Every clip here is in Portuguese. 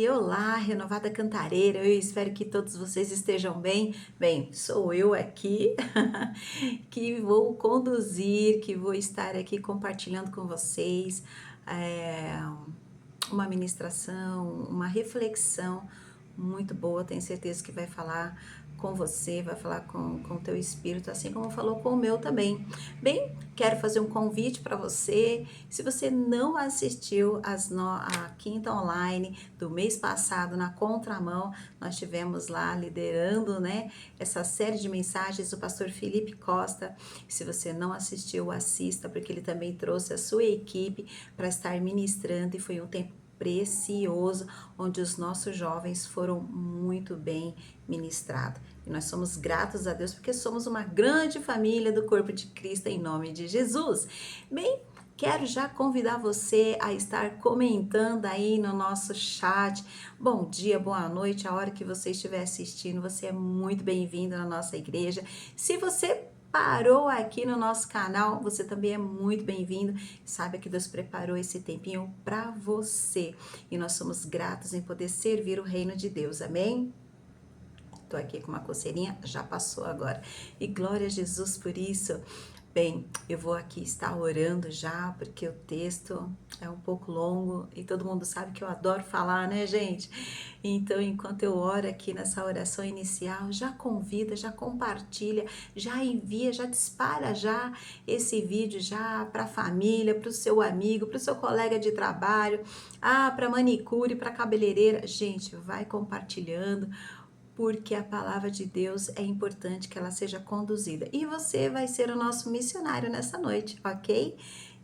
olá, Renovada Cantareira, eu espero que todos vocês estejam bem. Bem, sou eu aqui que vou conduzir, que vou estar aqui compartilhando com vocês é, uma ministração, uma reflexão muito boa. Tenho certeza que vai falar com você, vai falar com o teu espírito, assim como falou com o meu também. Bem, quero fazer um convite para você. Se você não assistiu a quinta online do mês passado, na Contramão, nós tivemos lá liderando, né, essa série de mensagens do pastor Felipe Costa. Se você não assistiu, assista, porque ele também trouxe a sua equipe para estar ministrando e foi um tempo precioso, onde os nossos jovens foram muito bem ministrados. E nós somos gratos a Deus porque somos uma grande família do corpo de Cristo em nome de Jesus. Bem, quero já convidar você a estar comentando aí no nosso chat. Bom dia, boa noite, a hora que você estiver assistindo, você é muito bem-vindo na nossa igreja. Se você parou aqui no nosso canal, você também é muito bem-vindo. Saiba que Deus preparou esse tempinho para você e nós somos gratos em poder servir o reino de Deus, amém? Tô aqui com uma coceirinha, já passou agora. E glória a Jesus por isso. Bem, eu vou aqui estar orando já, porque o texto é um pouco longo e todo mundo sabe que eu adoro falar, né, gente? Então, enquanto eu oro aqui nessa oração inicial, já convida, já compartilha, já envia, já dispara já esse vídeo já para a família, para o seu amigo, para o seu colega de trabalho, para manicure, para cabeleireira. Gente, vai compartilhando porque a palavra de Deus é importante que ela seja conduzida. E você vai ser o nosso missionário nessa noite, ok?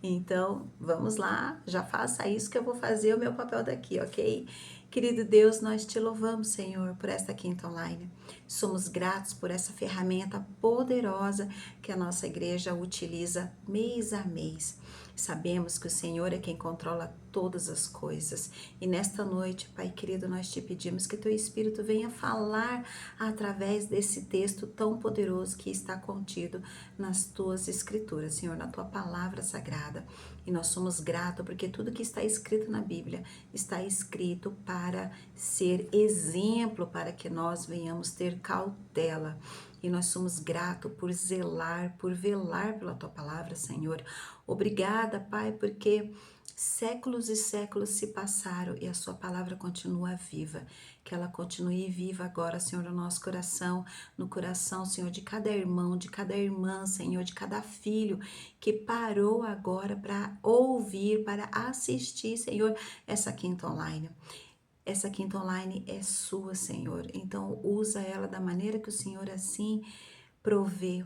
Então, vamos lá, já faça isso que eu vou fazer o meu papel daqui, ok? Querido Deus, nós te louvamos, Senhor, por esta quinta online. Somos gratos por essa ferramenta poderosa que a nossa igreja utiliza mês a mês. Sabemos que o Senhor é quem controla todas as coisas. E nesta noite, Pai querido, nós te pedimos que teu Espírito venha falar através desse texto tão poderoso que está contido nas tuas escrituras, Senhor, na tua palavra sagrada. E nós somos gratos porque tudo que está escrito na Bíblia está escrito para ser exemplo, para que nós venhamos ter cautela. E nós somos gratos por zelar, por velar pela tua palavra, Senhor. Obrigada, Pai, porque séculos e séculos se passaram e a sua palavra continua viva. Que ela continue viva agora, Senhor, no nosso coração, no coração, Senhor, de cada irmão, de cada irmã, Senhor, de cada filho que parou agora para ouvir, para assistir, Senhor, essa quinta online. Essa quinta online é sua, Senhor. Então, usa ela da maneira que o Senhor assim provê.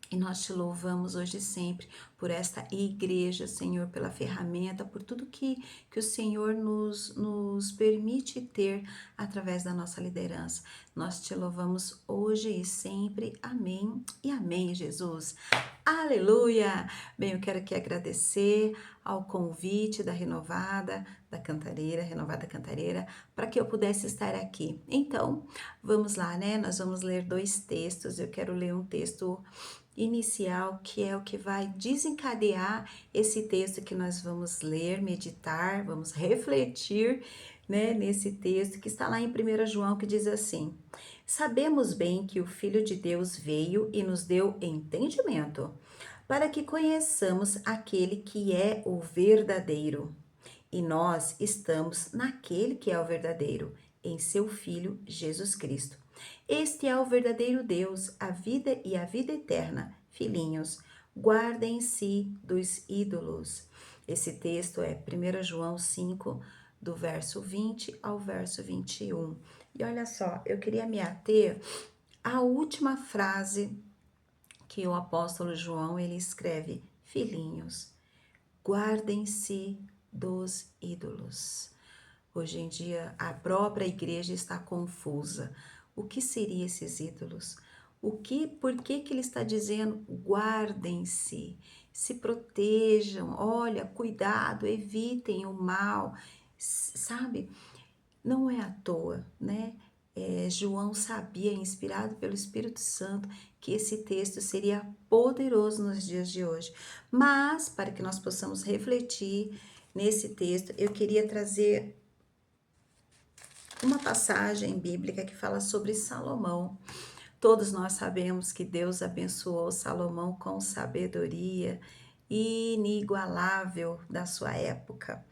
E nós te louvamos hoje e sempre por esta igreja, Senhor, pela ferramenta, por tudo que o Senhor nos permite ter através da nossa liderança. Nós te louvamos hoje e sempre. Amém e amém, Jesus. Aleluia! Bem, eu quero aqui agradecer ao convite da Renovada Cantareira, para que eu pudesse estar aqui. Então, vamos lá, né? Nós vamos ler dois textos. Eu quero ler um texto inicial, que é o que vai desencadear esse texto que nós vamos ler, meditar, vamos refletir, né, nesse texto que está lá em 1 João, que diz assim: Sabemos bem que o Filho de Deus veio e nos deu entendimento, para que conheçamos aquele que é o verdadeiro. E nós estamos naquele que é o verdadeiro, em seu Filho Jesus Cristo. Este é o verdadeiro Deus, a vida e a vida eterna. Filhinhos, guardem-se dos ídolos. Esse texto é 1 João 5, do verso 20 ao verso 21. E olha só, eu queria me ater à última frase que o apóstolo João ele escreve: Filhinhos, guardem-se dos ídolos. Hoje em dia, a própria igreja está confusa. O que seriam esses ídolos? Por que ele está dizendo guardem-se, se protejam, olha, cuidado, evitem o mal, sabe? Não é à toa, né? João sabia, inspirado pelo Espírito Santo, que esse texto seria poderoso nos dias de hoje. Mas, para que nós possamos refletir nesse texto, eu queria trazer uma passagem bíblica que fala sobre Salomão. Todos nós sabemos que Deus abençoou Salomão com sabedoria inigualável da sua época.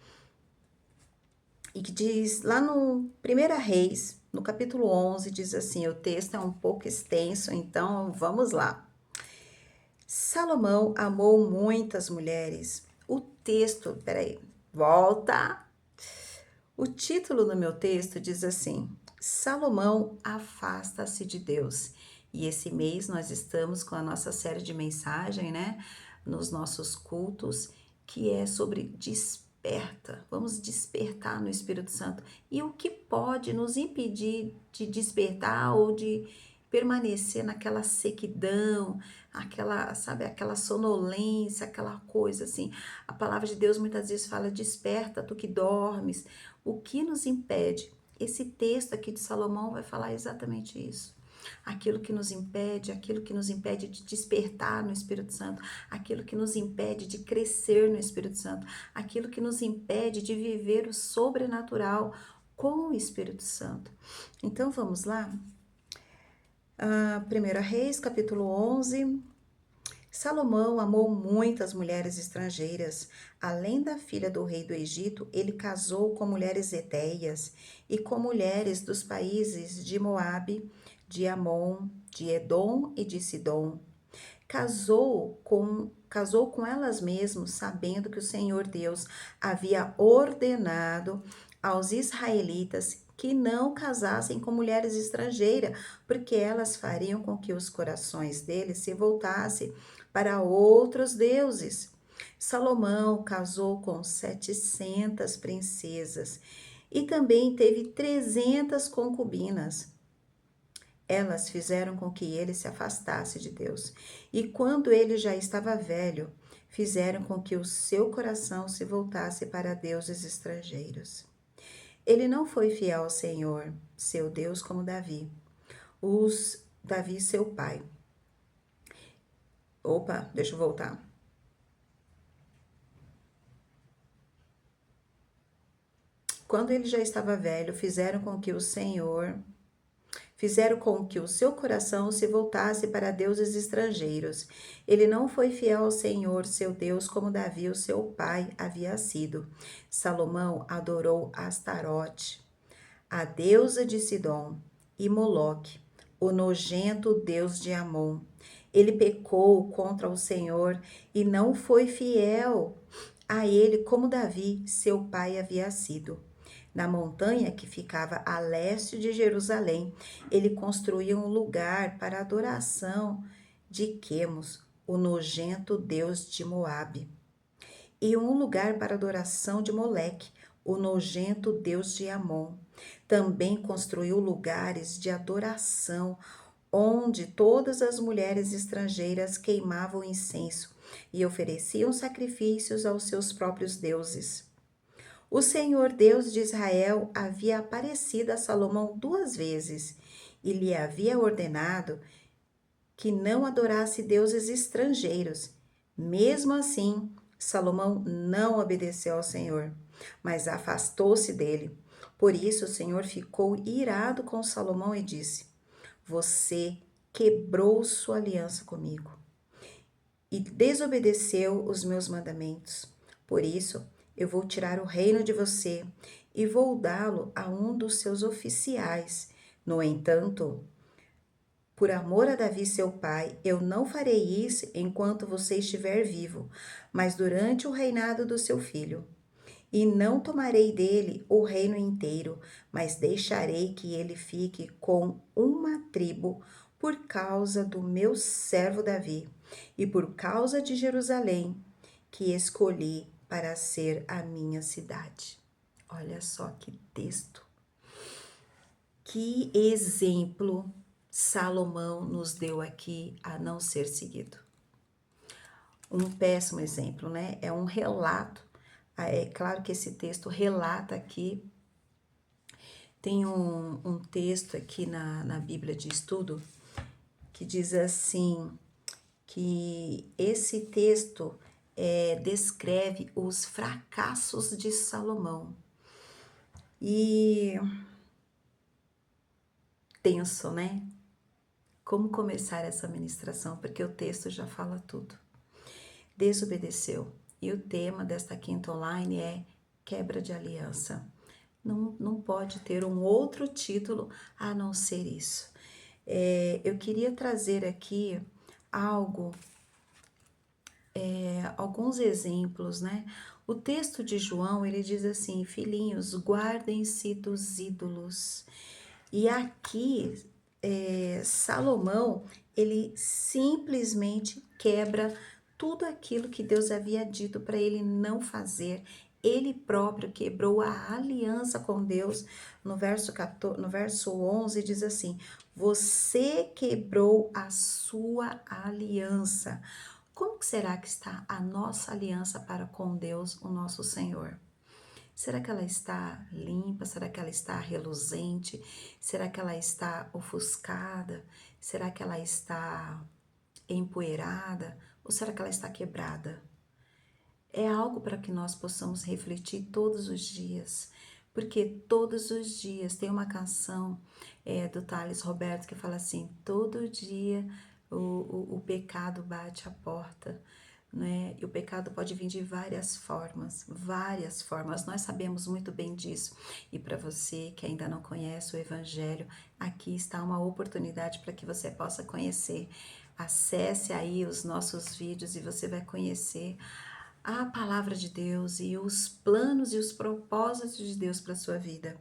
E que diz lá no 1 Reis, no capítulo 11, diz assim, o texto é um pouco extenso, então vamos lá. Salomão amou muitas mulheres. O texto, peraí, volta. O título do meu texto diz assim: Salomão afasta-se de Deus. E esse mês nós estamos com a nossa série de mensagem, né? Nos nossos cultos, que é sobre desperta. Vamos despertar no Espírito Santo. E o que pode nos impedir de despertar ou de permanecer naquela sequidão, aquela, sabe, aquela sonolência, aquela coisa assim. A palavra de Deus muitas vezes fala: desperta, tu que dormes. O que nos impede? Esse texto aqui de Salomão vai falar exatamente isso. Aquilo que nos impede de despertar no Espírito Santo, aquilo que nos impede de crescer no Espírito Santo, aquilo que nos impede de viver o sobrenatural com o Espírito Santo. Então vamos lá? 1 Reis, capítulo 11. Salomão amou muitas mulheres estrangeiras. Além da filha do rei do Egito, ele casou com mulheres etéias e com mulheres dos países de Moabe, de Amon, de Edom e de Sidom. Casou com elas mesmas, sabendo que o Senhor Deus havia ordenado aos israelitas que não casassem com mulheres estrangeiras, porque elas fariam com que os corações deles se voltassem para outros deuses. Salomão casou com 700 princesas e também teve 300 concubinas. Elas fizeram com que ele se afastasse de Deus. E quando ele já estava velho, fizeram com que o seu coração se voltasse para deuses estrangeiros. Ele não foi fiel ao Senhor, seu Deus, como Davi, seu pai. Opa, deixa eu voltar. Quando ele já estava velho, fizeram com que o seu coração se voltasse para deuses estrangeiros. Ele não foi fiel ao Senhor, seu Deus, como Davi, o seu pai, havia sido. Salomão adorou Astarote, a deusa de Sidom, e Moloque, o nojento deus de Amon. Ele pecou contra o Senhor e não foi fiel a ele como Davi, seu pai, havia sido. Na montanha que ficava a leste de Jerusalém, ele construiu um lugar para a adoração de Quemos, o nojento deus de Moabe, e um lugar para a adoração de Moleque, o nojento deus de Amon. Também construiu lugares de adoração onde todas as mulheres estrangeiras queimavam incenso e ofereciam sacrifícios aos seus próprios deuses. O Senhor Deus de Israel havia aparecido a Salomão 2 vezes e lhe havia ordenado que não adorasse deuses estrangeiros. Mesmo assim, Salomão não obedeceu ao Senhor, mas afastou-se dele. Por isso, o Senhor ficou irado com Salomão e disse: Você quebrou sua aliança comigo e desobedeceu os meus mandamentos. Por isso, eu vou tirar o reino de você e vou dá-lo a um dos seus oficiais. No entanto, por amor a Davi, seu pai, eu não farei isso enquanto você estiver vivo, mas durante o reinado do seu filho. E não tomarei dele o reino inteiro, mas deixarei que ele fique com uma tribo por causa do meu servo Davi e por causa de Jerusalém, que escolhi para ser a minha cidade. Olha só que texto, que exemplo Salomão nos deu aqui a não ser seguido. Um péssimo exemplo, né? É um relato. É claro que esse texto relata aqui. Tem um texto aqui na Bíblia de Estudo que diz assim, que esse texto descreve os fracassos de Salomão. E tenso, né? Como começar essa ministração, porque o texto já fala tudo. Desobedeceu. E o tema desta quinta online é quebra de aliança. Não pode ter um outro título a não ser isso. Eu queria trazer aqui algo, alguns exemplos, né? O texto de João, ele diz assim: filhinhos, guardem-se dos ídolos. E aqui, Salomão, ele simplesmente quebra tudo aquilo que Deus havia dito para ele não fazer. Ele próprio quebrou a aliança com Deus. No verso 11 diz assim: você quebrou a sua aliança. Como que será que está a nossa aliança para com Deus, o nosso Senhor? Será que ela está limpa? Será que ela está reluzente? Será que ela está ofuscada? Será que ela está empoeirada? Ou será que ela está quebrada? É algo para que nós possamos refletir todos os dias, porque todos os dias tem uma canção do Thales Roberto que fala assim: todo dia o pecado bate a porta, né? E o pecado pode vir de várias formas, várias formas. Nós sabemos muito bem disso. E para você que ainda não conhece o Evangelho, aqui está uma oportunidade para que você possa conhecer. Acesse aí os nossos vídeos e você vai conhecer a palavra de Deus e os planos e os propósitos de Deus para a sua vida.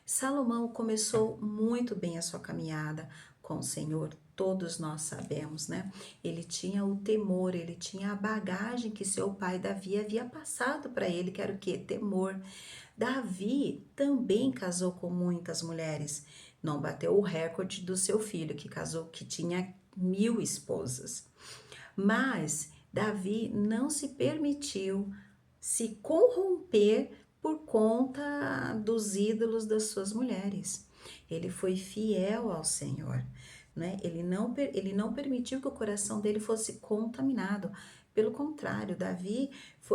Salomão começou muito bem a sua caminhada com o Senhor, todos nós sabemos, né? Ele tinha o temor, ele tinha a bagagem que seu pai Davi havia passado para ele, que era o quê? Temor. Davi também casou com muitas mulheres, não bateu o recorde do seu filho, que casou, que tinha 1000 esposas. Mas Davi não se permitiu se corromper por conta dos ídolos das suas mulheres. Ele foi fiel ao Senhor, né? Ele não permitiu que o coração dele fosse contaminado. Pelo contrário, Davi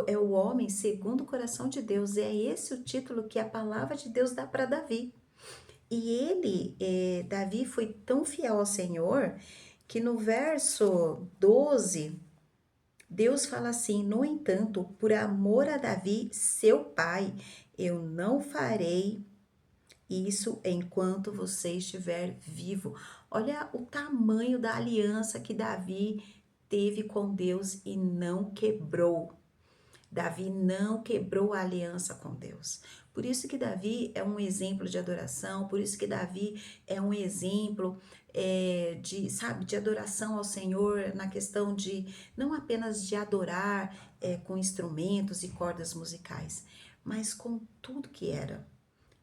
é o homem segundo o coração de Deus. É esse o título que a palavra de Deus dá para Davi. E Davi foi tão fiel ao Senhor que no verso 12 Deus fala assim: no entanto, por amor a Davi, seu pai, eu não farei isso enquanto você estiver vivo. Olha o tamanho da aliança que Davi teve com Deus e não quebrou. Davi não quebrou a aliança com Deus. Por isso que Davi é um exemplo de adoração, por isso que Davi é um exemplo de adoração ao Senhor, na questão de não apenas de adorar com instrumentos e cordas musicais, mas com tudo que era,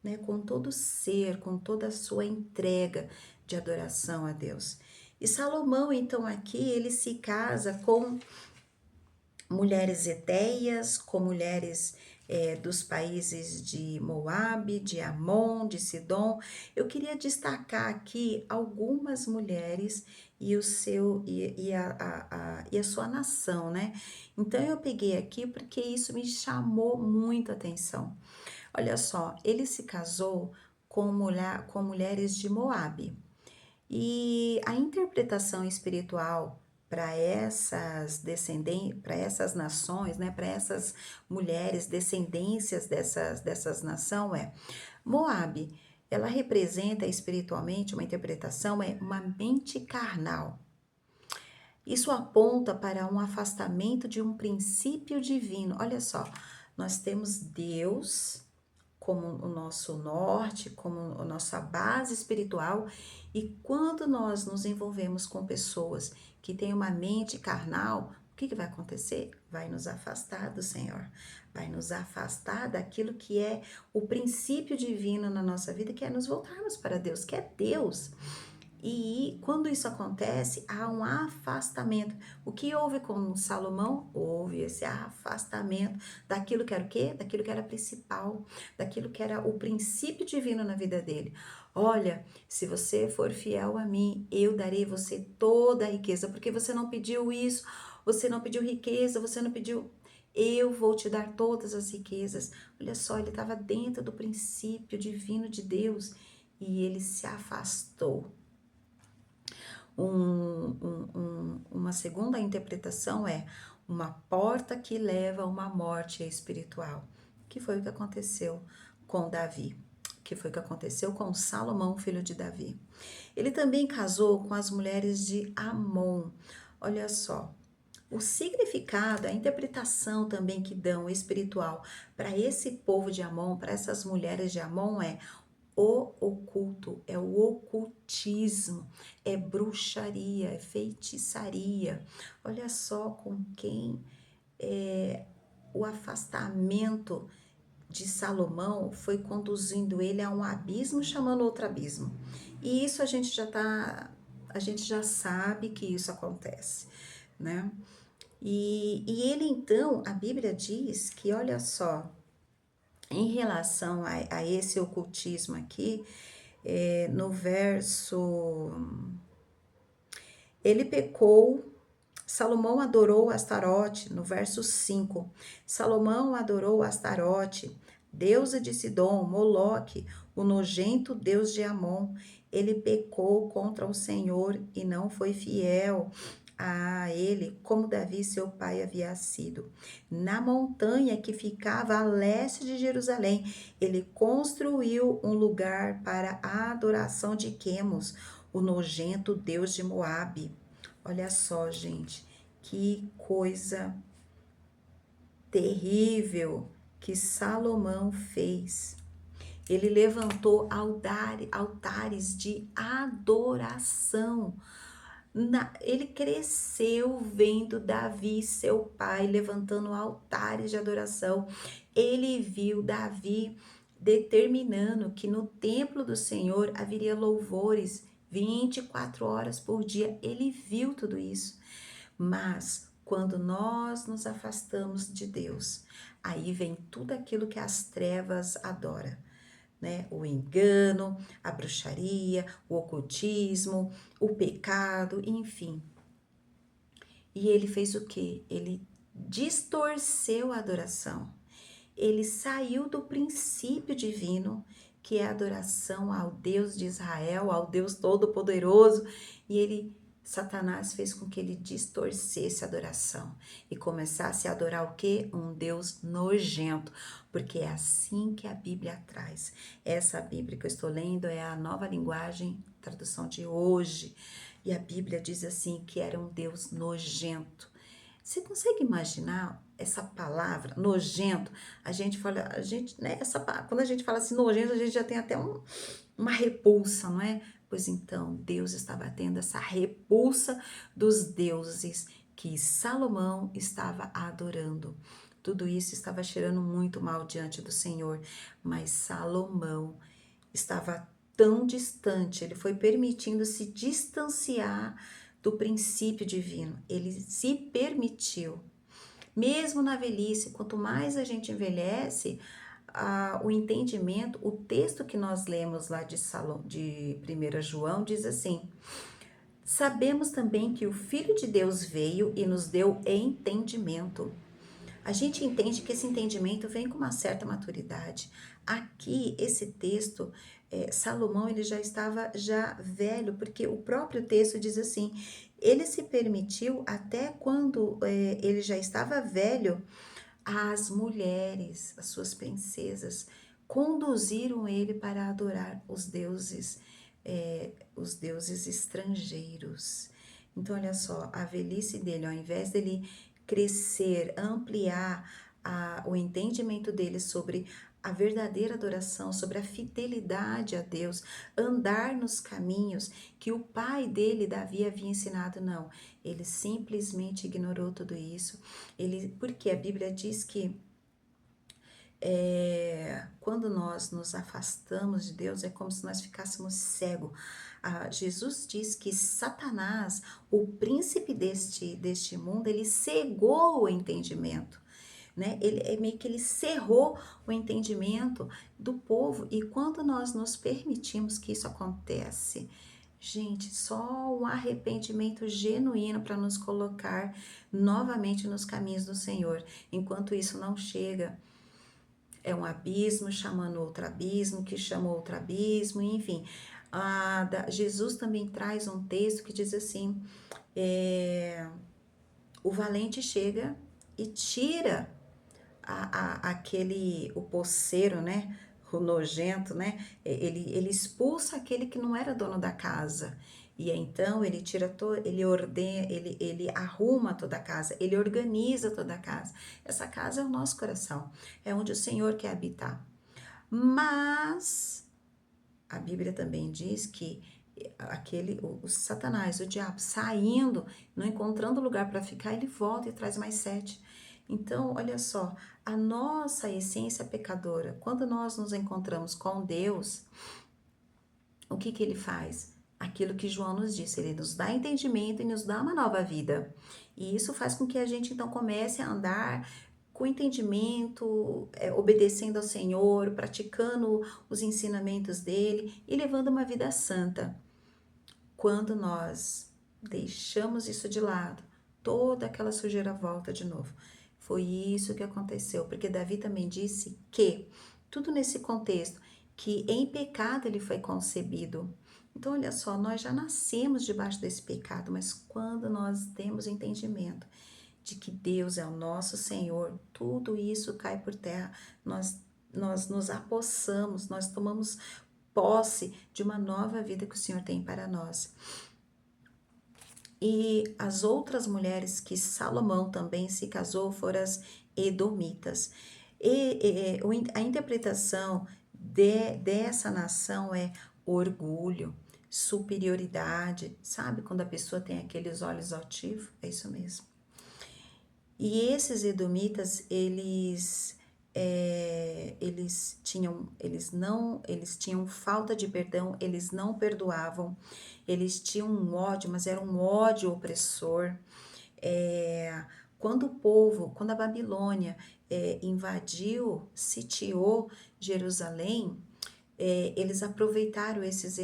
né? Com todo ser, com toda a sua entrega de adoração a Deus. E Salomão, então, aqui, ele se casa com mulheres etéias, com mulheres dos países de Moabe, de Amon, de Sidom. Eu queria destacar aqui algumas mulheres e a sua nação, né? Então eu peguei aqui porque isso me chamou muito a atenção. Olha só, ele se casou com mulheres de Moabe. E a interpretação espiritual para essas nações, né, para essas mulheres descendências dessas nações Moabe, ela representa espiritualmente uma interpretação uma mente carnal. Isso aponta para um afastamento de um princípio divino. Olha só, nós temos Deus como o nosso norte, como a nossa base espiritual, e quando nós nos envolvemos com pessoas que têm uma mente carnal, o que vai acontecer? Vai nos afastar do Senhor, vai nos afastar daquilo que é o princípio divino na nossa vida, que é nos voltarmos para Deus, que é Deus. E quando isso acontece, há um afastamento. O que houve com Salomão? Houve esse afastamento daquilo que era o quê? Daquilo que era principal, daquilo que era o princípio divino na vida dele. Olha, se você for fiel a mim, eu darei você toda a riqueza, porque você não pediu isso, você não pediu riqueza, você não pediu. Eu vou te dar todas as riquezas. Olha só, ele estava dentro do princípio divino de Deus. e ele se afastou. Uma segunda interpretação é uma porta que leva a uma morte espiritual, que foi o que aconteceu com Davi, que foi o que aconteceu com Salomão, filho de Davi. Ele também casou com as mulheres de Amon. Olha só, o significado, a interpretação também que dão espiritual para esse povo de Amon, para essas mulheres de Amon é o oculto, é o ocultismo, é bruxaria, é feitiçaria. Olha só com quem o afastamento de Salomão foi conduzindo ele a um abismo, chamando outro abismo. E isso a gente já sabe que isso acontece, né? E ele então, a Bíblia diz que, olha só, em relação a esse ocultismo aqui, no verso. Ele pecou, Salomão adorou Astarote, no verso 5. Salomão adorou Astarote, deusa de Sidom, Moloque, o nojento deus de Amon. Ele pecou contra o Senhor e não foi fiel a ele, como Davi, seu pai, havia sido. Na montanha que ficava a leste de Jerusalém, ele construiu um lugar para a adoração de Quemos, o nojento deus de Moabe. Olha só, gente, que coisa terrível que Salomão fez. Ele levantou altares de adoração. Ele cresceu vendo Davi, seu pai, levantando altares de adoração. Ele viu Davi determinando que no templo do Senhor haveria louvores 24 horas por dia. Ele viu tudo isso. Mas quando nós nos afastamos de Deus, aí vem tudo aquilo que as trevas adoram, né? O engano, a bruxaria, o ocultismo, o pecado, enfim. E ele fez o quê? Ele distorceu a adoração. Ele saiu do princípio divino, que é a adoração ao Deus de Israel, ao Deus Todo-Poderoso, e Satanás fez com que ele distorcesse a adoração e começasse a adorar o quê? Um Deus nojento, porque é assim que a Bíblia traz. Essa Bíblia que eu estou lendo é a Nova Linguagem, tradução de hoje, e a Bíblia diz assim que era um Deus nojento. Você consegue imaginar essa palavra, nojento? Né, quando a gente fala assim, nojento, a gente já tem até uma repulsa, não é? Pois então, Deus estava tendo essa repulsa dos deuses que Salomão estava adorando. Tudo isso estava cheirando muito mal diante do Senhor, mas Salomão estava tão distante, ele foi permitindo se distanciar do princípio divino. Ele se permitiu. Mesmo na velhice, quanto mais a gente envelhece, o entendimento, o texto que nós lemos lá de 1 João diz assim: sabemos também que o Filho de Deus veio e nos deu entendimento. A gente entende que esse entendimento vem com uma certa maturidade. Aqui, esse texto, Salomão, ele já estava velho, porque o próprio texto diz assim, ele se permitiu, até quando ele já estava velho, as mulheres, as suas princesas, conduziram ele para adorar os deuses estrangeiros. Então, olha só, a velhice dele, ao invés dele crescer, ampliar o entendimento dele sobre a verdadeira adoração, sobre a fidelidade a Deus, andar nos caminhos que o pai dele, Davi, havia ensinado, não. Ele simplesmente ignorou tudo isso. Porque a Bíblia diz que quando nós nos afastamos de Deus, é como se nós ficássemos cegos. Jesus diz que Satanás, o príncipe deste mundo, ele cegou o entendimento, né? Ele cerrou o entendimento do povo, e quando nós nos permitimos que isso acontece, gente, só um arrependimento genuíno para nos colocar novamente nos caminhos do Senhor. Enquanto isso não chega, É um abismo chamando outro abismo, que chama outro abismo, enfim. Jesus também traz um texto que diz assim, o valente chega e tira o posseiro, né? O nojento, né? Ele expulsa aquele que não era dono da casa. E então ele tira ele ordena, ele arruma toda a casa, ele organiza toda a casa. Essa casa é o nosso coração, é onde o Senhor quer habitar. Mas a Bíblia também diz que o Satanás, o diabo, saindo, não encontrando lugar para ficar, ele volta e traz mais 7. Então, olha só, a nossa essência pecadora, quando nós nos encontramos com Deus, o que que ele faz? Aquilo que João nos disse, ele nos dá entendimento e nos dá uma nova vida. E isso faz com que a gente então comece a andar com entendimento, obedecendo ao Senhor, praticando os ensinamentos dele e levando uma vida santa. Quando nós deixamos isso de lado, toda aquela sujeira volta de novo. Foi isso que aconteceu, porque Davi também disse que, tudo nesse contexto, que em pecado ele foi concebido. Então, olha só, nós já nascemos debaixo desse pecado, mas quando nós temos entendimento de que Deus é o nosso Senhor, tudo isso cai por terra, nós nos apossamos, nós tomamos posse de uma nova vida que o Senhor tem para nós. E as outras mulheres que Salomão também se casou foram as edomitas. A interpretação dessa nação é orgulho, superioridade, sabe? Quando a pessoa tem aqueles olhos altivos, é isso mesmo. E esses edomitas, eles tinham falta de perdão, eles não perdoavam, eles tinham um ódio, mas era um ódio opressor. Quando a Babilônia invadiu, sitiou Jerusalém, eles aproveitaram esses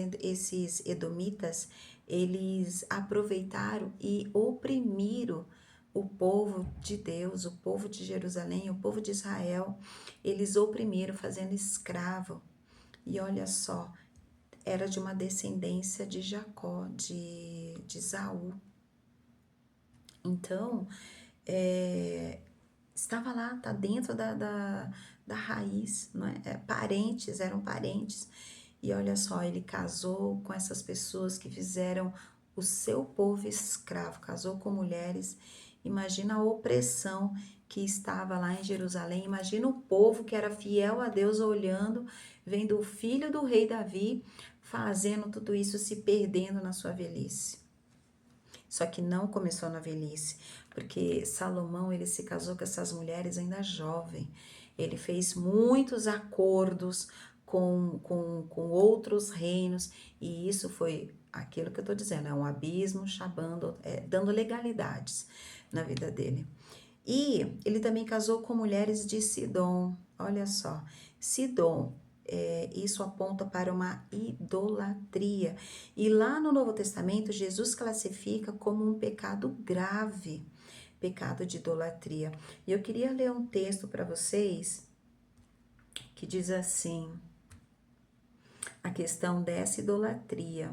edomitas, eles aproveitaram e oprimiram o povo de Deus, o povo de Jerusalém, o povo de Israel. Eles oprimiram, fazendo escravo. E olha só, era de uma descendência de Jacó, de Esaú. Então, estava lá, está dentro da raiz, não é? Eram parentes. E olha só, ele casou com essas pessoas que fizeram o seu povo escravo, casou com mulheres. Imagina a opressão que estava lá em Jerusalém, imagina o povo que era fiel a Deus olhando, vendo o filho do rei Davi fazendo tudo isso, se perdendo na sua velhice. Só que não começou na velhice, porque Salomão, ele se casou com essas mulheres ainda jovem. Ele fez muitos acordos com outros reinos, e isso foi aquilo que eu tô dizendo, é um abismo, dando legalidades na vida dele. E ele também casou com mulheres de Sidom, olha só, Sidom, isso aponta para uma idolatria. E lá no Novo Testamento, Jesus classifica como um pecado grave, pecado de idolatria. E eu queria ler um texto para vocês que diz assim, a questão dessa idolatria.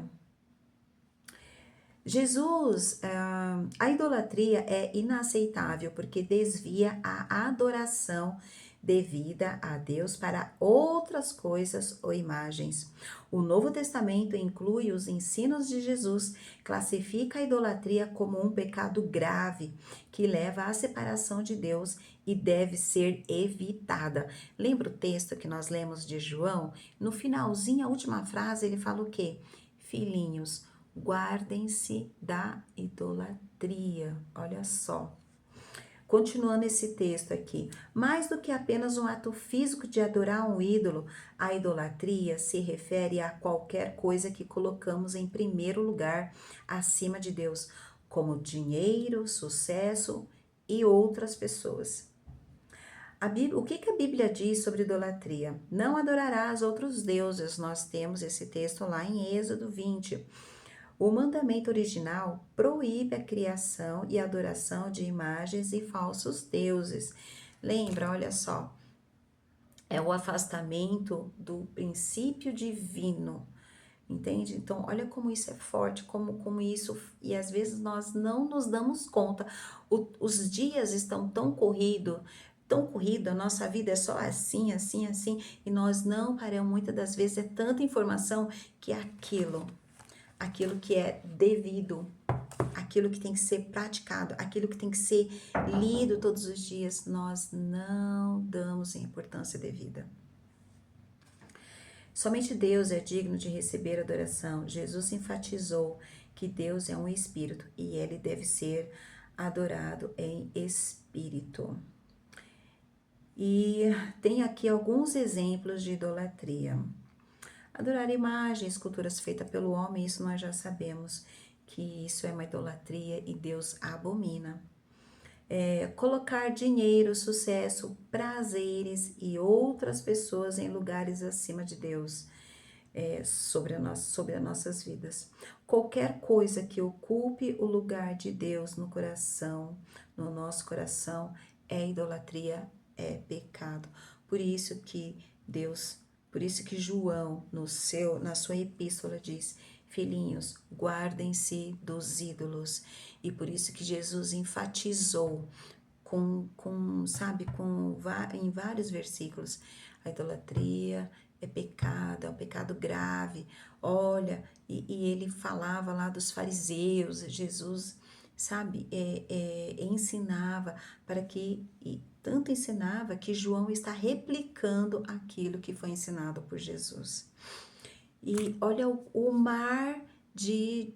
A idolatria é inaceitável porque desvia a adoração devida a Deus para outras coisas ou imagens. O Novo Testamento inclui os ensinos de Jesus, classifica a idolatria como um pecado grave que leva à separação de Deus e deve ser evitada. Lembra o texto que nós lemos de João? No finalzinho, a última frase, ele fala o quê? Filhinhos, guardem-se da idolatria. Olha só. Continuando esse texto aqui, mais do que apenas um ato físico de adorar um ídolo, a idolatria se refere a qualquer coisa que colocamos em primeiro lugar acima de Deus, como dinheiro, sucesso e outras pessoas. O que a Bíblia diz sobre idolatria? Não adorarás outros deuses. Nós temos esse texto lá em Êxodo 20. O mandamento original proíbe a criação e adoração de imagens e falsos deuses. Lembra, olha só, é o afastamento do princípio divino, entende? Então, olha como isso é forte, como isso, e às vezes nós não nos damos conta. Os dias estão tão corrido, a nossa vida é só assim, assim, assim, e nós não paramos, muitas das vezes é tanta informação que é aquilo que é devido, aquilo que tem que ser praticado, aquilo que tem que ser lido todos os dias, nós não damos a importância devida. Somente Deus é digno de receber adoração. Jesus enfatizou que Deus é um espírito e ele deve ser adorado em espírito. E tem aqui alguns exemplos de idolatria. Adorar imagens, esculturas feitas pelo homem, isso nós já sabemos que isso é uma idolatria e Deus abomina. Colocar dinheiro, sucesso, prazeres e outras pessoas em lugares acima de Deus, sobre as nossas vidas. Qualquer coisa que ocupe o lugar de Deus no coração, no nosso coração, é idolatria, é pecado. Por isso que por isso que João, na sua epístola, diz: filhinhos, guardem-se dos ídolos. E por isso que Jesus enfatizou em vários versículos, a idolatria é um pecado grave. Olha, e ele falava lá dos fariseus, Jesus, sabe, ensinava para que, e tanto ensinava que João está replicando aquilo que foi ensinado por Jesus. E olha o mar de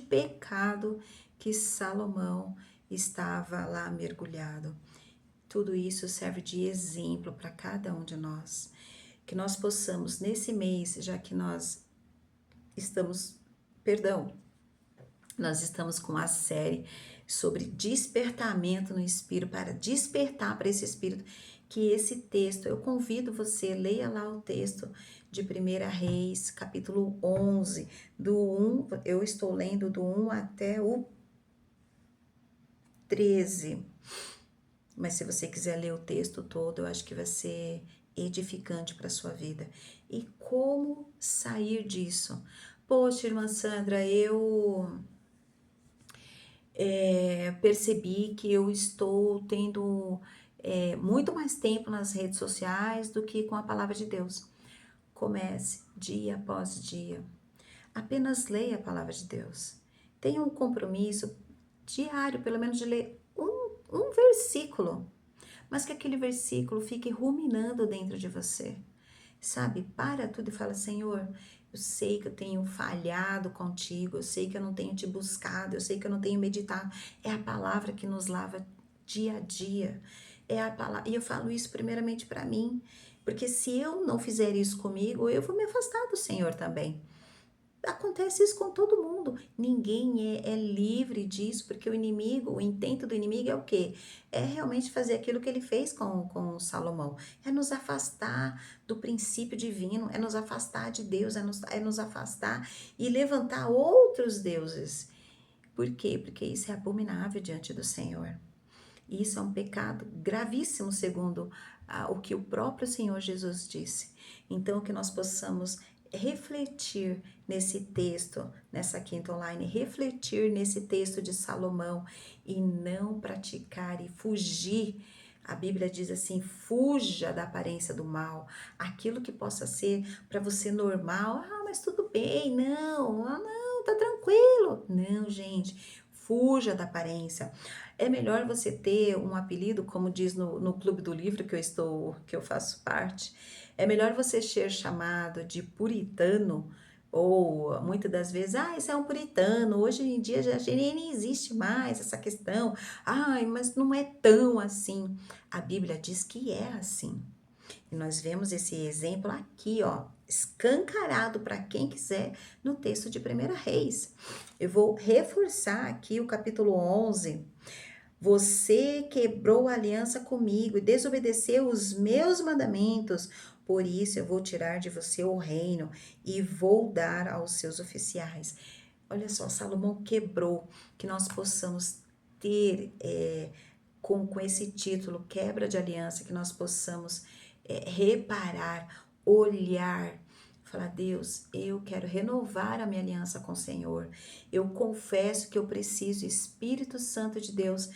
pecado que Salomão estava lá mergulhado. Tudo isso serve de exemplo para cada um de nós. Que nós possamos, nesse mês, já que nós estamos, nós estamos com a série sobre despertamento no Espírito, para despertar para esse Espírito, que esse texto, eu convido você, leia lá o texto de 1 Reis, capítulo 11, eu estou lendo do 1 até o 13. Mas se você quiser ler o texto todo, eu acho que vai ser edificante para a sua vida. E como sair disso? Poxa, irmã Sandra, eu percebi que eu estou tendo muito mais tempo nas redes sociais do que com a palavra de Deus. Comece dia após dia. Apenas leia a palavra de Deus. Tenha um compromisso diário, pelo menos de ler um versículo, mas que aquele versículo fique ruminando dentro de você. Sabe, para tudo e fala: Senhor, eu sei que eu tenho falhado contigo, eu sei que eu não tenho te buscado, eu sei que eu não tenho meditado. É a palavra que nos lava dia a dia. É a palavra, e eu falo isso primeiramente para mim, porque se eu não fizer isso comigo, eu vou me afastar do Senhor também. Acontece isso com todo mundo. Ninguém é livre disso, porque o intento do inimigo é o quê? É realmente fazer aquilo que ele fez com Salomão. É nos afastar do princípio divino, é nos afastar de Deus, é nos afastar e levantar outros deuses. Por quê? Porque isso é abominável diante do Senhor. Isso é um pecado gravíssimo, segundo o que o próprio Senhor Jesus disse. Então, que nós possamos refletir nesse texto, nessa quinta online, refletir nesse texto de Salomão e não praticar e fugir. A Bíblia diz assim: fuja da aparência do mal, aquilo que possa ser para você normal. Ah, mas tudo bem, não, tá tranquilo. Não, gente, fuja da aparência. É melhor você ter um apelido, como diz no Clube do Livro que eu faço parte. É melhor você ser chamado de puritano, ou muitas das vezes, esse é um puritano. Hoje em dia já nem existe mais essa questão. Mas não é tão assim. A Bíblia diz que é assim. E nós vemos esse exemplo aqui, ó, escancarado para quem quiser no texto de 1 Reis. Eu vou reforçar aqui o capítulo 11. Você quebrou a aliança comigo e desobedeceu os meus mandamentos. Por isso eu vou tirar de você o reino e vou dar aos seus oficiais. Olha só, Salomão quebrou, que nós possamos ter com esse título, quebra de aliança, que nós possamos reparar, olhar, falar, Deus, eu quero renovar a minha aliança com o Senhor. Eu confesso que eu preciso, Espírito Santo de Deus,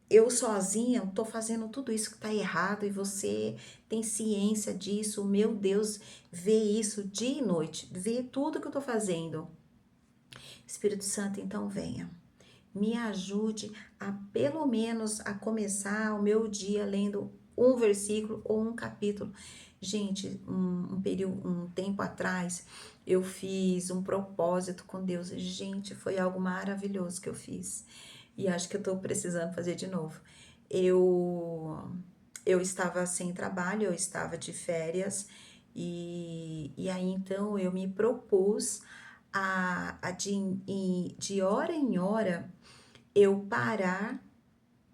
eu sozinha estou fazendo tudo isso que está errado e você tem ciência disso. O meu Deus vê isso dia e noite, vê tudo que eu estou fazendo. Espírito Santo, então venha. Me ajude a pelo menos a começar o meu dia lendo um versículo ou um capítulo. Gente, um tempo atrás, eu fiz um propósito com Deus. Gente, foi algo maravilhoso que eu fiz. E acho que eu tô precisando fazer de novo. Eu estava sem trabalho, eu estava de férias, e aí então eu me propus de hora em hora eu parar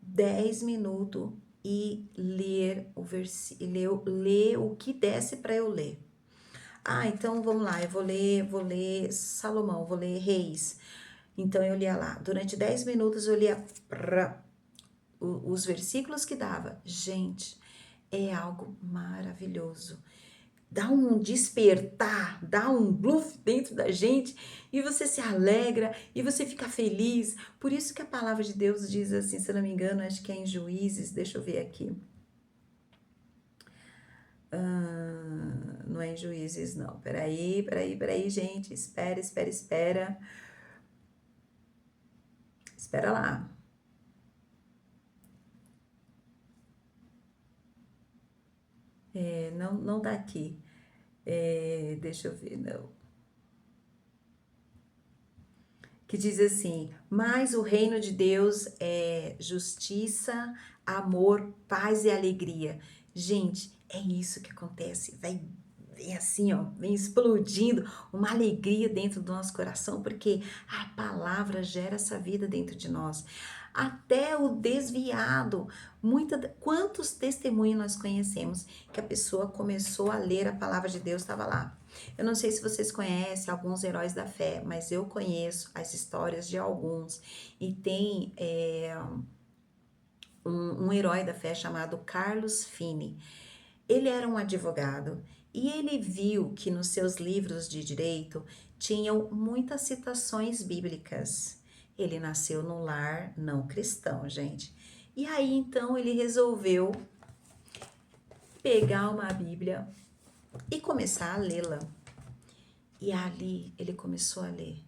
10 minutos e ler ler o que desse para eu ler. Ah, então vamos lá, eu vou ler Salomão, vou ler Reis. Então eu lia lá, durante 10 minutos eu lia os versículos que dava. Gente, é algo maravilhoso. Dá um despertar, dá um bluff dentro da gente e você se alegra e você fica feliz. Por isso que a palavra de Deus diz assim, se eu não me engano, acho que é em Juízes, deixa eu ver aqui. Não é em Juízes, não. Peraí, gente. Espera. Espera lá. Não tá aqui. Deixa eu ver, não. Que diz assim: mas o reino de Deus é justiça, amor, paz e alegria. Gente, é isso que acontece. Vem assim, ó, vem explodindo uma alegria dentro do nosso coração, porque a palavra gera essa vida dentro de nós. Até o desviado, quantos testemunhos nós conhecemos que a pessoa começou a ler a palavra de Deus, estava lá. Eu não sei se vocês conhecem alguns heróis da fé, mas eu conheço as histórias de alguns. E tem um herói da fé chamado Carlos Finney. Ele era um advogado e ele viu que nos seus livros de direito tinham muitas citações bíblicas. Ele nasceu num lar não cristão, gente. E aí então ele resolveu pegar uma Bíblia e começar a lê-la. E ali ele começou a ler.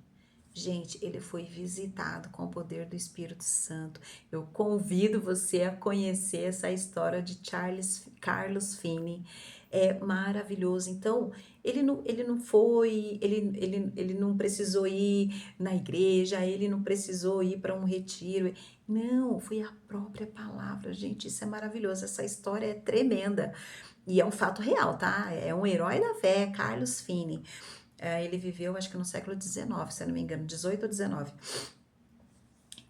Gente, ele foi visitado com o poder do Espírito Santo. Eu convido você a conhecer essa história de Carlos Finney. É maravilhoso. Então, ele não foi, ele não precisou ir na igreja, ele não precisou ir para um retiro. Não, foi a própria palavra. Gente, isso é maravilhoso. Essa história é tremenda. E é um fato real, tá? É um herói da fé, Carlos Finney. Ele viveu, acho que no século XIX, se eu não me engano, 18 ou 19.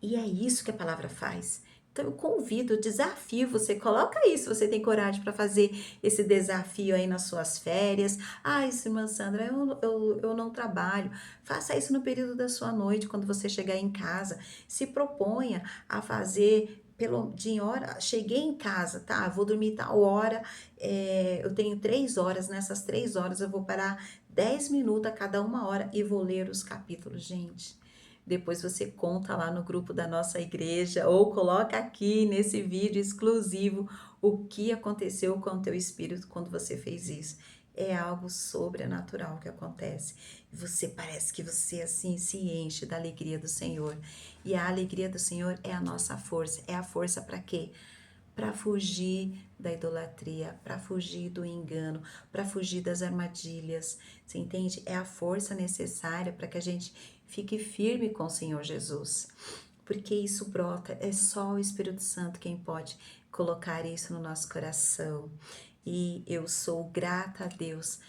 E é isso que a palavra faz. Então eu convido, eu desafio você, coloca isso, você tem coragem para fazer esse desafio aí nas suas férias. Ah, isso, irmã Sandra, eu não trabalho. Faça isso no período da sua noite, quando você chegar em casa. Se proponha a fazer de hora, cheguei em casa, tá? Vou dormir tal hora, eu tenho 3 horas, nessas 3 horas eu vou parar 10 minutos a cada uma hora e vou ler os capítulos, gente. Depois você conta lá no grupo da nossa igreja ou coloca aqui nesse vídeo exclusivo o que aconteceu com o teu espírito quando você fez isso. É algo sobrenatural que acontece. Você parece que você assim se enche da alegria do Senhor. E a alegria do Senhor é a nossa força. É a força para quê? Para fugir da idolatria, para fugir do engano, para fugir das armadilhas. Você entende? É a força necessária para que a gente fique firme com o Senhor Jesus. Porque isso brota, é só o Espírito Santo quem pode colocar isso no nosso coração. E eu sou grata a Deus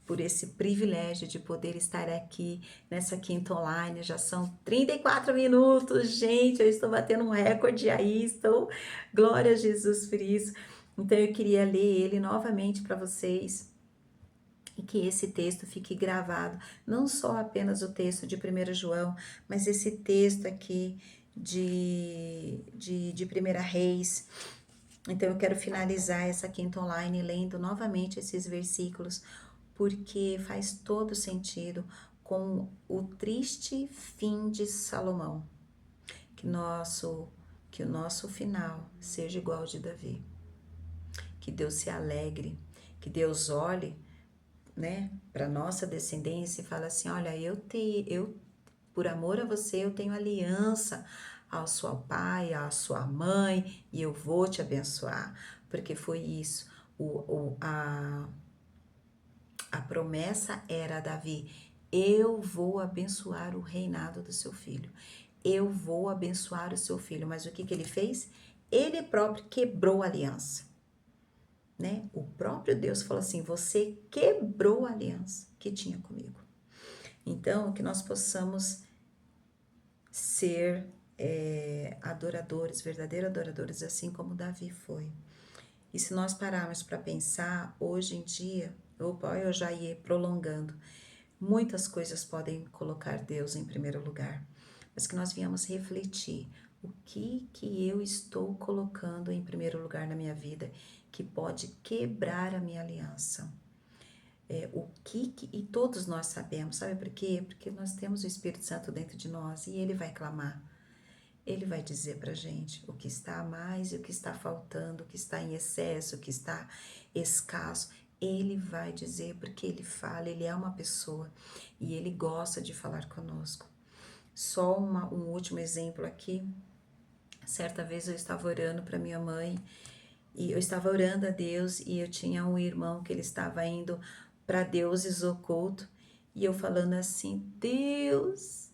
por esse privilégio de poder estar aqui nessa quinta online. Já são 34 minutos, gente, eu estou batendo um recorde aí, glória a Jesus por isso. Então eu queria ler ele novamente para vocês e que esse texto fique gravado, não só apenas o texto de 1 João, mas esse texto aqui de 1 Reis. Então eu quero finalizar essa quinta online lendo novamente esses versículos, porque faz todo sentido com o triste fim de Salomão. Que, nosso, que o nosso final seja igual ao de Davi. Que Deus se alegre, que Deus olhe, né, para nossa descendência e fale assim: olha, eu por amor a você, eu tenho aliança ao seu pai, à sua mãe, e eu vou te abençoar, porque foi isso. A promessa era a Davi: eu vou abençoar o reinado do seu filho, eu vou abençoar o seu filho. Mas o que ele fez? Ele próprio quebrou a aliança, né? O próprio Deus falou assim: você quebrou a aliança que tinha comigo. Então, que nós possamos ser adoradores, verdadeiros adoradores, assim como Davi foi. E se nós pararmos para pensar, hoje em dia, eu já ia prolongando, muitas coisas podem colocar Deus em primeiro lugar, mas que nós venhamos refletir o que eu estou colocando em primeiro lugar na minha vida, que pode quebrar a minha aliança. E todos nós sabemos, sabe por quê? Porque nós temos o Espírito Santo dentro de nós e ele vai clamar. Ele vai dizer pra gente o que está a mais e o que está faltando, o que está em excesso, o que está escasso. Ele vai dizer, porque ele fala, ele é uma pessoa e ele gosta de falar conosco. Só um último exemplo aqui. Certa vez eu estava orando para minha mãe e eu estava orando a Deus e eu tinha um irmão que ele estava indo para deuses ocultos e eu falando assim: Deus,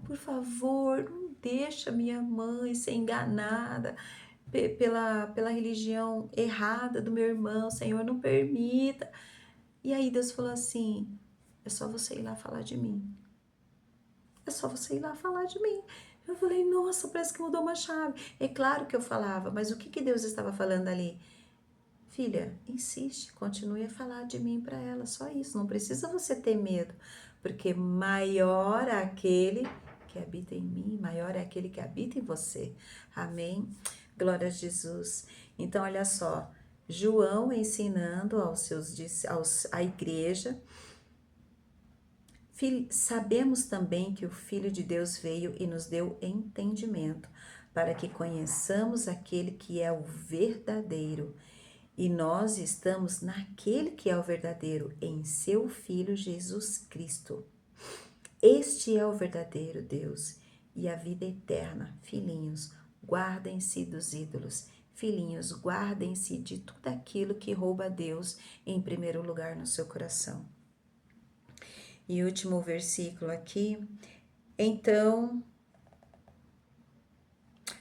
por favor, não deixa minha mãe ser enganada pela religião errada do meu irmão, Senhor, não permita. E aí Deus falou assim: é só você ir lá falar de mim. É só você ir lá falar de mim. Eu falei: nossa, parece que mudou uma chave. É claro que eu falava, mas o que Deus estava falando ali? Filha, insiste, continue a falar de mim para ela, só isso. Não precisa você ter medo, porque maior é aquele que habita em mim, maior é aquele que habita em você. Amém? Glória a Jesus. Então, olha só, João ensinando à igreja. Sabemos também que o Filho de Deus veio e nos deu entendimento, para que conheçamos aquele que é o verdadeiro. E nós estamos naquele que é o verdadeiro, em seu Filho Jesus Cristo. Este é o verdadeiro Deus e a vida eterna. Filhinhos, guardem-se dos ídolos. Filhinhos, guardem-se de tudo aquilo que rouba a Deus em primeiro lugar no seu coração. E último versículo aqui. Então,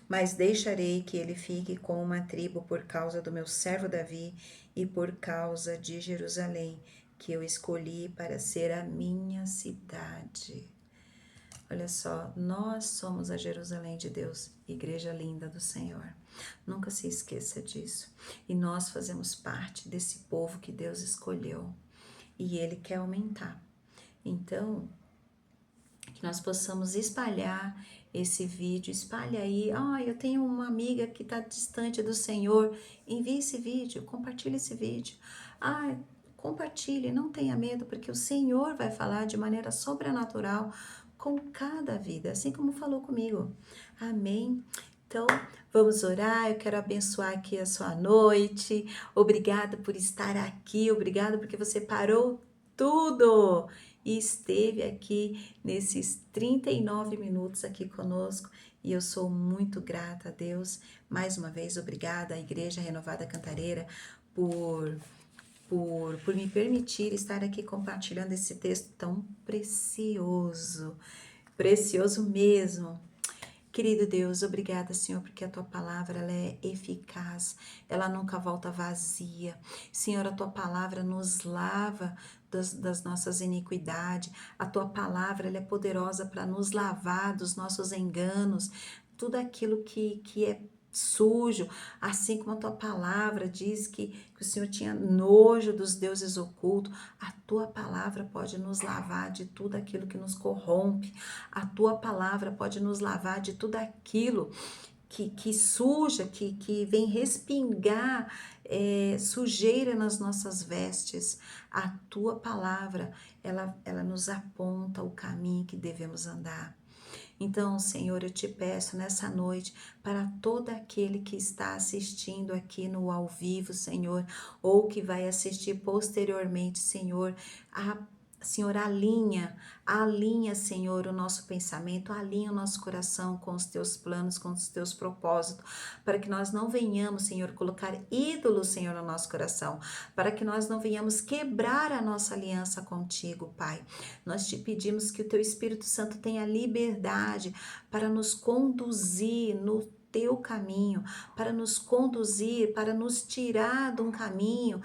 mas deixarei que ele fique com uma tribo por causa do meu servo Davi e por causa de Jerusalém, que eu escolhi para ser a minha cidade. Olha só, nós somos a Jerusalém de Deus, igreja linda do Senhor. Nunca se esqueça disso. E nós fazemos parte desse povo que Deus escolheu e Ele quer aumentar. Então, que nós possamos espalhar esse vídeo, espalhe aí. Eu tenho uma amiga que está distante do Senhor, envie esse vídeo, compartilhe esse vídeo. Compartilhe, não tenha medo, porque o Senhor vai falar de maneira sobrenatural com cada vida, assim como falou comigo. Amém? Então, vamos orar. Eu quero abençoar aqui a sua noite. Obrigada por estar aqui, obrigada porque você parou tudo e esteve aqui nesses 39 minutos aqui conosco, e eu sou muito grata a Deus. Mais uma vez, obrigada à Igreja Renovada Cantareira por me permitir estar aqui compartilhando esse texto tão precioso, precioso mesmo. Querido Deus, obrigada, Senhor, porque a Tua palavra ela é eficaz, ela nunca volta vazia. Senhor, a Tua palavra nos lava das nossas iniquidades, a Tua palavra ela é poderosa para nos lavar dos nossos enganos, tudo aquilo que é sujo, assim como a tua palavra diz que o Senhor tinha nojo dos deuses ocultos, a tua palavra pode nos lavar de tudo aquilo que nos corrompe, a tua palavra pode nos lavar de tudo aquilo que suja, que vem respingar sujeira nas nossas vestes. A tua palavra, ela nos aponta o caminho que devemos andar. Então, Senhor, eu te peço nessa noite para todo aquele que está assistindo aqui no ao vivo, Senhor, ou que vai assistir posteriormente, Senhor, Senhor, alinha, Senhor, o nosso pensamento, alinha o nosso coração com os teus planos, com os teus propósitos, para que nós não venhamos, Senhor, colocar ídolos, Senhor, no nosso coração, para que nós não venhamos quebrar a nossa aliança contigo, Pai. Nós te pedimos que o teu Espírito Santo tenha liberdade para nos conduzir no teu caminho, para nos conduzir, para nos tirar de um caminho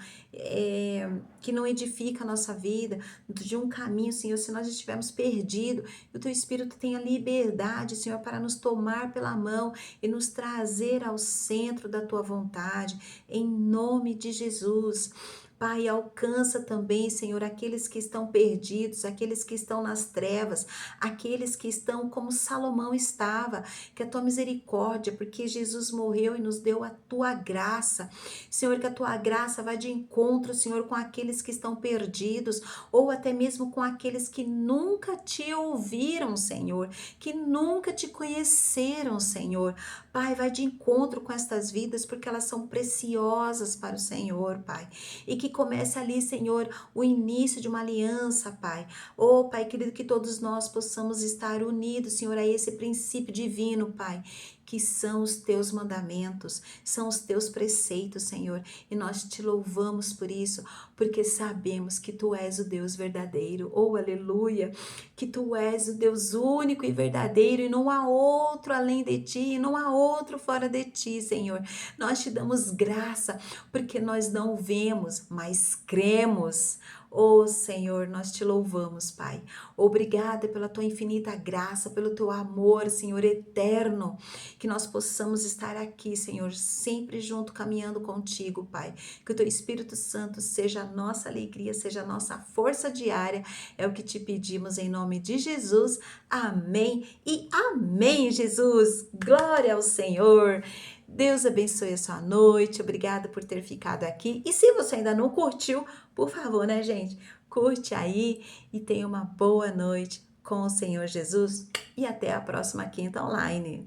que não edifica a nossa vida, de um caminho, Senhor, se nós estivermos perdidos, que o teu Espírito tenha liberdade, Senhor, para nos tomar pela mão e nos trazer ao centro da tua vontade, em nome de Jesus. Pai, alcança também, Senhor, aqueles que estão perdidos, aqueles que estão nas trevas, aqueles que estão como Salomão estava, que a tua misericórdia, porque Jesus morreu e nos deu a tua graça. Senhor, que a tua graça vá de encontro, Senhor, com aqueles que estão perdidos, ou até mesmo com aqueles que nunca te ouviram, Senhor, que nunca te conheceram, Senhor. Pai, vai de encontro com estas vidas, porque elas são preciosas para o Senhor, Pai. E que comece ali, Senhor, o início de uma aliança, Pai. Oh, Pai querido, que todos nós possamos estar unidos, Senhor, a esse princípio divino, Pai, que são os teus mandamentos, são os teus preceitos, Senhor. E nós te louvamos por isso, porque sabemos que tu és o Deus verdadeiro. Oh, aleluia! Que tu és o Deus único e verdadeiro e não há outro além de ti, não há outro fora de ti, Senhor. Nós te damos graça, porque nós não vemos, mas cremos. Oh, Senhor, nós te louvamos, Pai. Obrigada pela tua infinita graça, pelo teu amor, Senhor, eterno. Que nós possamos estar aqui, Senhor, sempre junto, caminhando contigo, Pai. Que o teu Espírito Santo seja a nossa alegria, seja a nossa força diária. É o que te pedimos em nome de Jesus. Amém e amém, Jesus. Glória ao Senhor. Deus abençoe a sua noite. Obrigada por ter ficado aqui. E se você ainda não curtiu, por favor, né, gente? Curte aí e tenha uma boa noite com o Senhor Jesus. E até a próxima quinta online.